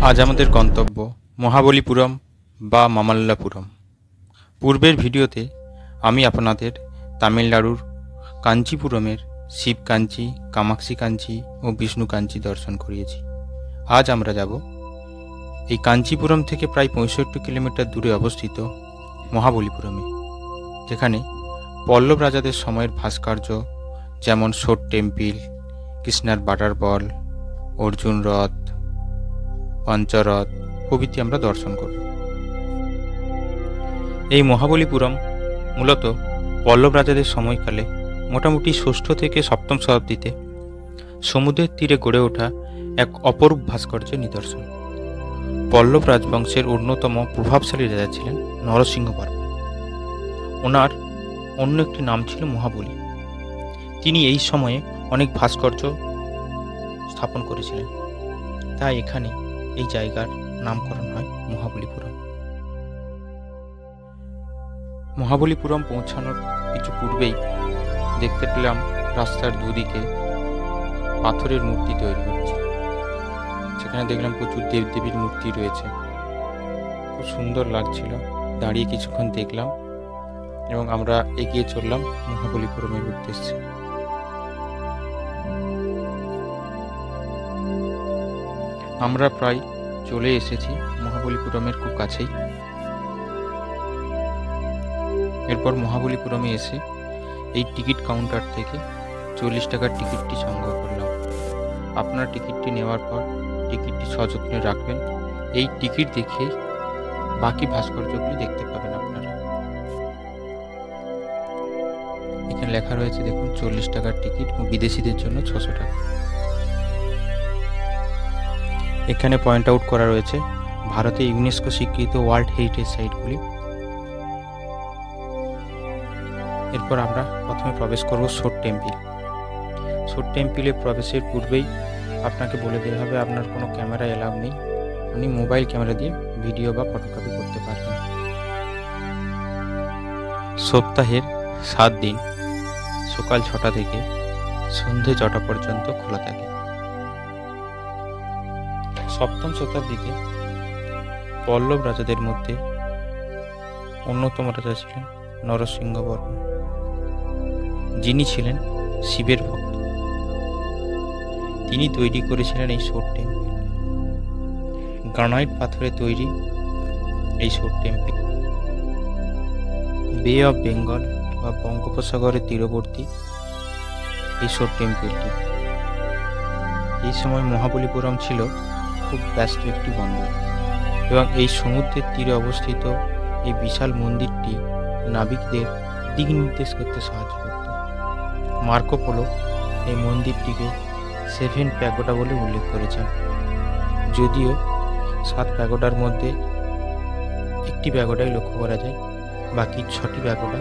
আজ আমাদের গন্তব্য মহাবলীপুরম বা মামাল্লাপুরম। পূর্বের ভিডিওতে আমি আপনাদের তামিলনাড়ুর কাঞ্চিপুরমের শিব কাঞ্চি, কামাক্ষী কাঞ্চি ও বিষ্ণু কাঞ্চি দর্শন করিয়েছি। আজ আমরা যাব এই কাঞ্চিপুরম থেকে প্রায় 65 কিলোমিটার দূরে অবস্থিত মহাবলীপুরমে, যেখানে পল্লব রাজাদের সময়ের ভাস্কর্য যেমন সোট টেম্পিল, কৃষ্ণার বাটার বল, অর্জুন রথ, পঞ্চরথ প্রভৃতি আমরা দর্শন করব। এই মহাবলীপুরম মূলত পল্লব রাজাদের সময়কালে মোটামুটি 6ষ্ঠ থেকে 7ম শতাব্দীতে সমুদ্রের তীরে গড়ে ওঠা এক অপরূপ ভাস্কর্যের নিদর্শন। পল্লব রাজবংশের অন্যতম প্রভাবশালী রাজা ছিলেন নরসিংহবর্মা। ওনার অন্য একটি নাম ছিল মহাবলী। তিনি এই সময়ে অনেক ভাস্কর্য স্থাপন করেছিলেন, তাই এখানে এই জায়গার নামকরণ হয় মহাবলীপুরম। মহাবলীপুরম পৌঁছানোর কিছু পূর্বেই দেখতে পেলাম রাস্তার দুদিকে পাথরের মূর্তি তৈরি হচ্ছে। সেখানে দেখলাম প্রচুর দেবদেবীর মূর্তি রয়েছে, খুব সুন্দর লাগছিল। দাঁড়িয়ে কিছুক্ষণ দেখলাম এবং আমরা এগিয়ে চললাম মহাবলীপুরমের উদ্দেশ্যে। আমরা প্রায় চলে এসেছি মহাবলীপুরমের খুব কাছেই। এরপর মহাবলীপুরমে এসে এই টিকিট কাউন্টার থেকে 40 টাকার টিকিটটি সংগ্রহ করলাম। আপনার টিকিটটি নেওয়ার পর টিকিটটি সযত্নে রাখবেন। এই টিকিট দেখে বাকি ভাস্কর্যগুলি দেখতে পাবেন আপনারা। এখানে লেখা রয়েছে দেখুন 40 টাকার টিকিট ও বিদেশিদের জন্য 600 টাকা। এখানে পয়েন্ট আউট করা রয়েছে ভারতে ইউনেস্কো স্বীকৃত ওয়ার্ল্ড হেরিটেজ সাইটগুলি। এরপর আমরা প্রথমে প্রবেশ করব সোট টেম্পিল। সোট টেম্পিলে প্রবেশের পূর্বেই আপনাকে বলে দেওয়া হবে আপনার কোনো ক্যামেরা এলাও নেই, আপনি মোবাইল ক্যামেরা দিয়ে ভিডিও বা ফটোগ্রাফি করতে পারবেন। সপ্তাহের 7 দিন সকাল 6টা থেকে সন্ধে 6টা পর্যন্ত খোলা থাকে। 7ম শতাব্দীতে পল্লব রাজাদের মধ্যে অন্যতম রাজা ছিলেন নরসিংহবর্মা, যিনি ছিলেন শিবের ভক্ত। তিনি তৈরি করেছিলেন এই সোট টেম্পল। গ্রানাইট পাথরে তৈরি এই সোট টেম্পল বে অফ বেঙ্গল বা বঙ্গোপসাগরের তীরবর্তী এই সোট টেম্পলটি। এই সময় মহাবলীপুরম ছিল খুব ব্যস্ত একটি বন্দর এবং এই সমুদ্রের তীরে অবস্থিত এই বিশাল মন্দিরটি নাবিকদের দিক নির্দেশ করতে সাহায্য করত। মার্কো পোলো এই মন্দিরটিকে 7 প্যাগোডা বলে উল্লেখ করেছেন, যদিও 7 প্যাগোডার মধ্যে একটি প্যাগোডাই লক্ষ্য করা যায়, বাকি 6টি প্যাগোডা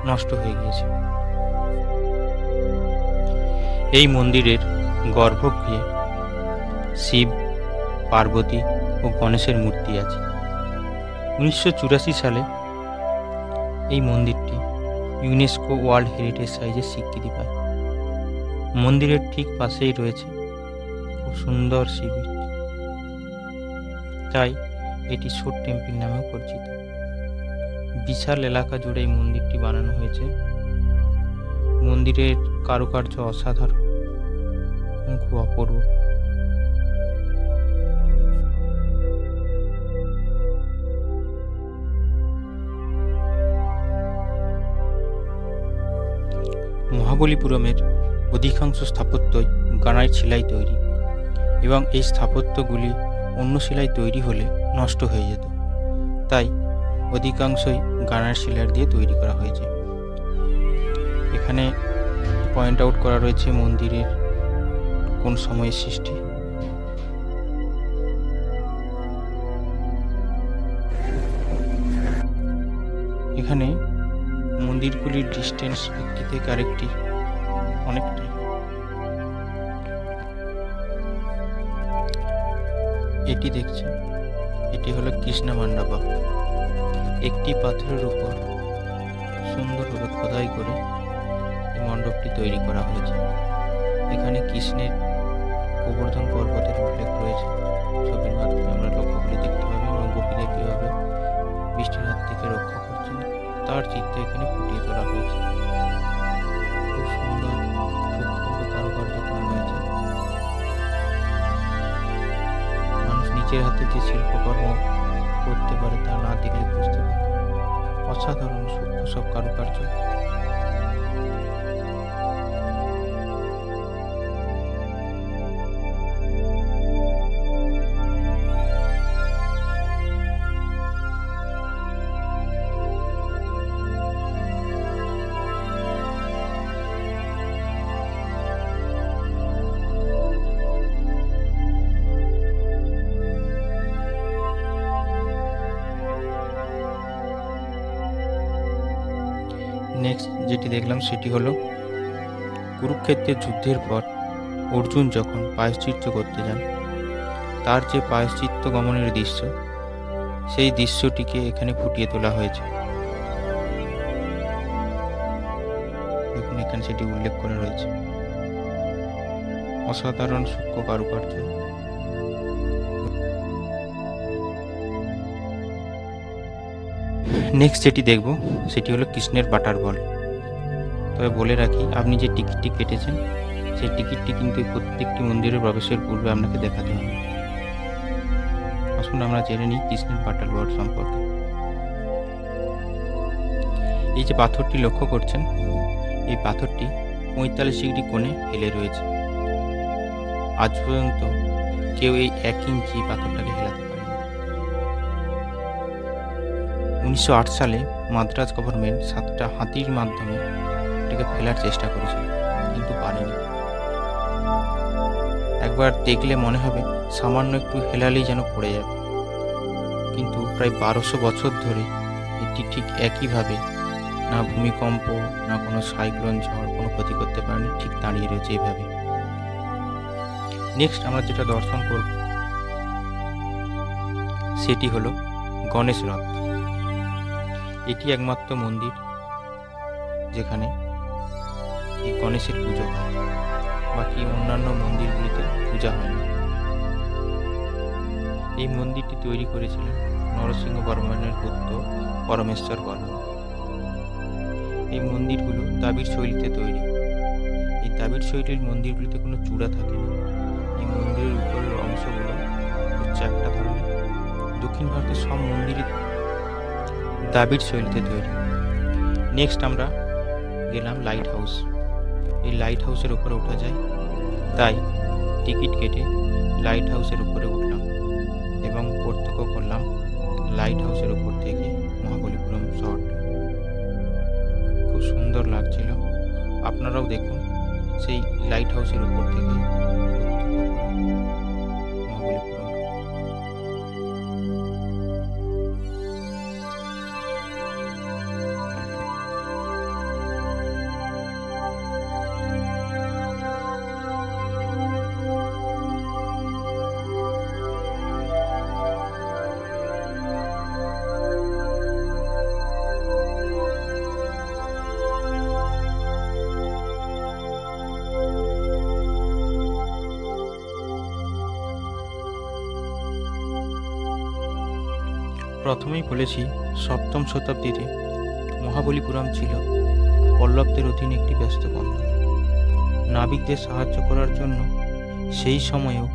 নষ্ট হয়ে গিয়েছে। এই মন্দিরের গর্ভগৃহে শিব, পার্বতী ও গণেশের মূর্তি আছে। 1984 সালে এই মন্দিরটি ইউনেস্কো ওয়ার্ল্ড হেরিটেজ সাইটের স্বীকৃতি পায়। মন্দিরের ঠিক পাশেই রয়েছে খুব সুন্দর সি বিচ, তাই এটি সোট টেম্পল নামেও পরিচিত। বিশাল এলাকা জুড়ে এই মন্দিরটি বানানো হয়েছে। মন্দিরের কারুকার্য অসাধারণ, খুব অপূর্ব। মহাবলীপুরমের অধিকাংশ স্থাপত্যই গ্রানাইট শিলায় তৈরি এবং এই স্থাপত্যগুলি অন্য শিলায় তৈরি হলে নষ্ট হয়ে যেত, তাই অধিকাংশই গ্রানাইট শিলার দিয়ে তৈরি করা হয়েছে। এখানে পয়েন্ট আউট করা রয়েছে মন্দিরের কোন সময়ের সৃষ্টি। এখানে মন্দিরগুলির ডিস্টেন্স একটি থেকে আরেকটি অনেকটাই। এটি দেখছেন, এটি হলো কৃষ্ণ মণ্ডপা। একটি পাথরের উপর সুন্দরভাবে খোদাই করে এই মণ্ডপটি তৈরি করা হয়েছে। এখানে কৃষ্ণের গোবর্ধন পর্বতের উল্লেখ রয়েছে। আর চিত্র এখানে ফুটিয়ে তোলা হয়েছে। খুব সুন্দর সূক্ষ্মভাবে কারুকার্য করা হয়েছে। মানুষ নিজের হাতে যে শিল্পকর্ম করতে পারে তা না দেখলে বুঝতে পারে। অসাধারণ সূক্ষ্ম সব কারুকার্য। নেক্সট যেটি দেখলাম সেটি হলো কুরুক্ষেত্রের যুদ্ধের পর অর্জুন যখন প্রায়শ্চিত্ত করতে যান, তার যে প্রায়শ্চিত্ত গমনের দৃশ্য, সেই দৃশ্যটিকে এখানে ফুটিয়ে তোলা হয়েছে। দেখুন এখানে সেটি উল্লেখ করা রয়েছে। অসাধারণ সূক্ষ্ম কারুকার্য। নেক্সট যেটি দেখব সেটি হলো কৃষ্ণের বাটার বল। তবে বলে রাখি, আপনি যে টিকিটটি কেটেছেন সেই টিকিটটি কিন্তু প্রত্যেকটি মন্দিরে প্রবেশের পূর্বে আপনাকে দেখাতে হবে। আসুন আমরা জেনে নিই কৃষ্ণের বাটার বল সম্পর্কে। এই যে পাথরটি লক্ষ্য করছেন, এই পাথরটি 45 ডিগ্রি কোণে হেলে রয়েছে। আজ পর্যন্ত কেউ এই 1 ইঞ্চি পাথরটাকে হেলাতে পারেনি। 1908 সালে মাদ্রাজ গভর্নমেন্ট 7টা হাতির মাধ্যমে এটাকে ফেলার চেষ্টা করেছিল, কিন্তু পারেনি। একবার দেখলে মনে হবে সামান্য একটু হেলালেই যেন পড়ে যাবে, কিন্তু প্রায় 1200 বছর ধরে এটি ঠিক একইভাবে, না ভূমিকম্প না কোনো সাইক্লোন ঝড় কোনো ক্ষতি করতে পারেনি, ঠিক দাঁড়িয়ে রয়েছে এইভাবে। নেক্সট আমরা যেটা দর্শন করব সেটি হলো গণেশ রথ। এটি একমাত্র মন্দির যেখানে এই গণেশের পুজো হয়, বাকি অন্যান্য মন্দিরগুলিতে পূজা হয় না। এই মন্দিরটি তৈরি করেছিলেন নরসিংহ বর্মনের পুত্র পরমেশ্বর বর্মন। এই মন্দিরগুলো দ্রাবিড় শৈলীতে তৈরি। এই দ্রাবিড় শৈলীর মন্দিরগুলিতে কোনো চূড়া থাকে না। এই মন্দিরের উপরের অংশগুলো হচ্ছে একটা ধরনের। দক্ষিণ ভারতের সব মন্দিরই দ্রাবিড় শৈলীতে তৈরি। নেক্সট আমরা গেলাম লাইট হাউস। এই লাইট হাউসের উপরে ওঠা যায়, তাই টিকিট কেটে লাইট হাউসের উপরে উঠলাম এবং প্রত্যক্ষ করলাম লাইট হাউসের উপর থেকে মহাবলীপুরম শহরটা। খুব সুন্দর লাগছিল। আপনারাও দেখুন সেই লাইট হাউসের উপর থেকে মহাবলীপুরম। প্রথমেই বলেছি, 7ম শতাব্দীতে মহাবলীপুরম ছিল পল্লবদের অধীনে একটি ব্যস্ত বন্দর। নাবিকদের সাহায্য করার জন্য সেই সময়েও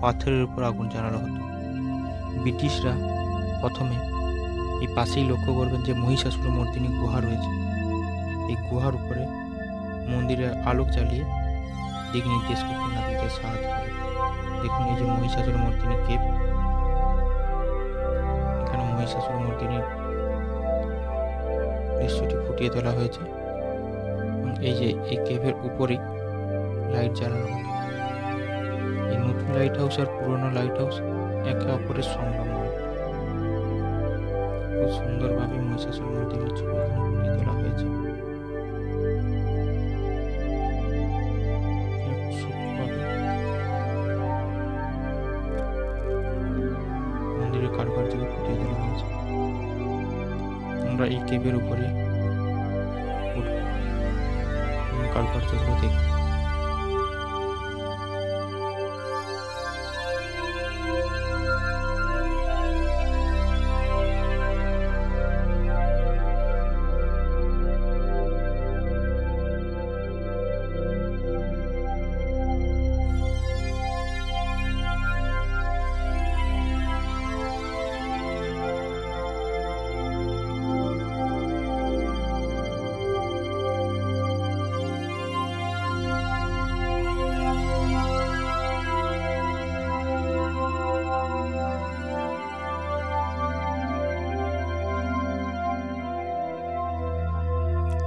পাথরের উপর আগুন জ্বালানো হতো। ব্রিটিশরা প্রথমে এই পাশেই লক্ষ্য করবেন যে মহিষাসুর মর্দিনী গুহা রয়েছে। এই গুহার উপরে মন্দিরে আলোক জ্বালিয়ে দিক নির্দেশ করতে নাবিকদের সাহায্য করে। দেখুন এই যে মহিষাসুর মর্দিনী কেভ, এখানে মহিষাসুর মর্দিনীর দৃশ্যটি ফুটিয়ে তোলা হয়েছে। এই যে এই কেভের উপরেই লাইট জ্বালানো হতো। এই নতুন লাইট হাউস আর পুরনো লাইট হাউস একে অপরের সংলগ্ন। খুব সুন্দরভাবে মহিষাসুর মর্দিনীর ছবি এখানে ফুটিয়ে তোলা হয়েছে। মন্দিরের কারুকার্যকে ফুটিয়ে তোলা হয়েছে। আমরা এই কেভের উপরে কারুকার্যগুলো দেখব।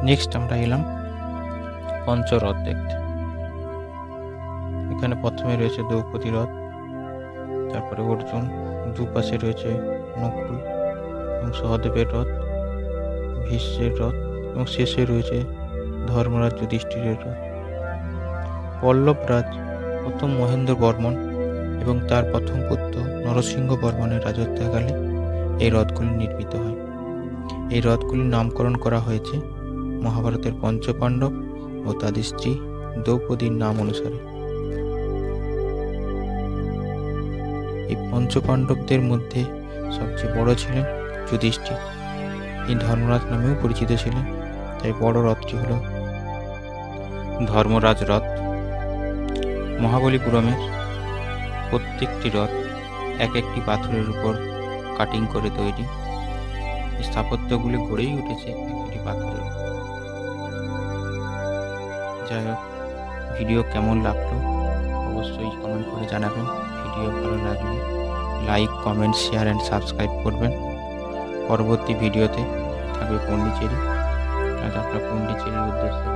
নেক্সট আমরা এলাম পঞ্চরথ দেখতে। এখানে প্রথমে রয়েছে দ্রৌপদী রথ, তারপরে অর্জুন, দুপাশে রয়েছে নকুল এবং সহদেবের রথ, ভীষ্মের রথ এবং শেষে রয়েছে ধর্মরাজ যুধিষ্ঠিরের রথ। পল্লব রাজ প্রথম মহেন্দ্র বর্মন এবং তার প্রথম পুত্র নরসিংহ বর্মনের রাজত্বকালে এই রথগুলি নির্মিত হয়। এই রথগুলির নামকরণ করা হয়েছে মহাভারতের পঞ্চপাণ্ডব ও তাদের স্ত্রী দ্রৌপদীর নাম অনুসারে। এই পঞ্চপাণ্ডবদের মধ্যে সবচেয়ে বড় ছিলেন যুধিষ্ঠির। এই ধর্মরাজ নামেও পরিচিত ছিলেন, তাই বড় রথটি হল ধর্মরাজ রথ। মহাবলীপুরমের প্রত্যেকটি রথ এক একটি পাথরের উপর কাটিং করে তৈরি। স্থাপত্যগুলি গড়েই উঠেছে একটি পাথরের উপর। যাই হোক, ভিডিও কেমন লাগলো অবশ্যই কমেন্ট করে জানাবেন। ভিডিও ভালো লাগলে like, comment, share and subscribe করবেন। পরবর্তী ভিডিওতে থাকবে পন্ডিচেরি। আজ আমরা পন্ডিচেরির উদ্দেশ্যে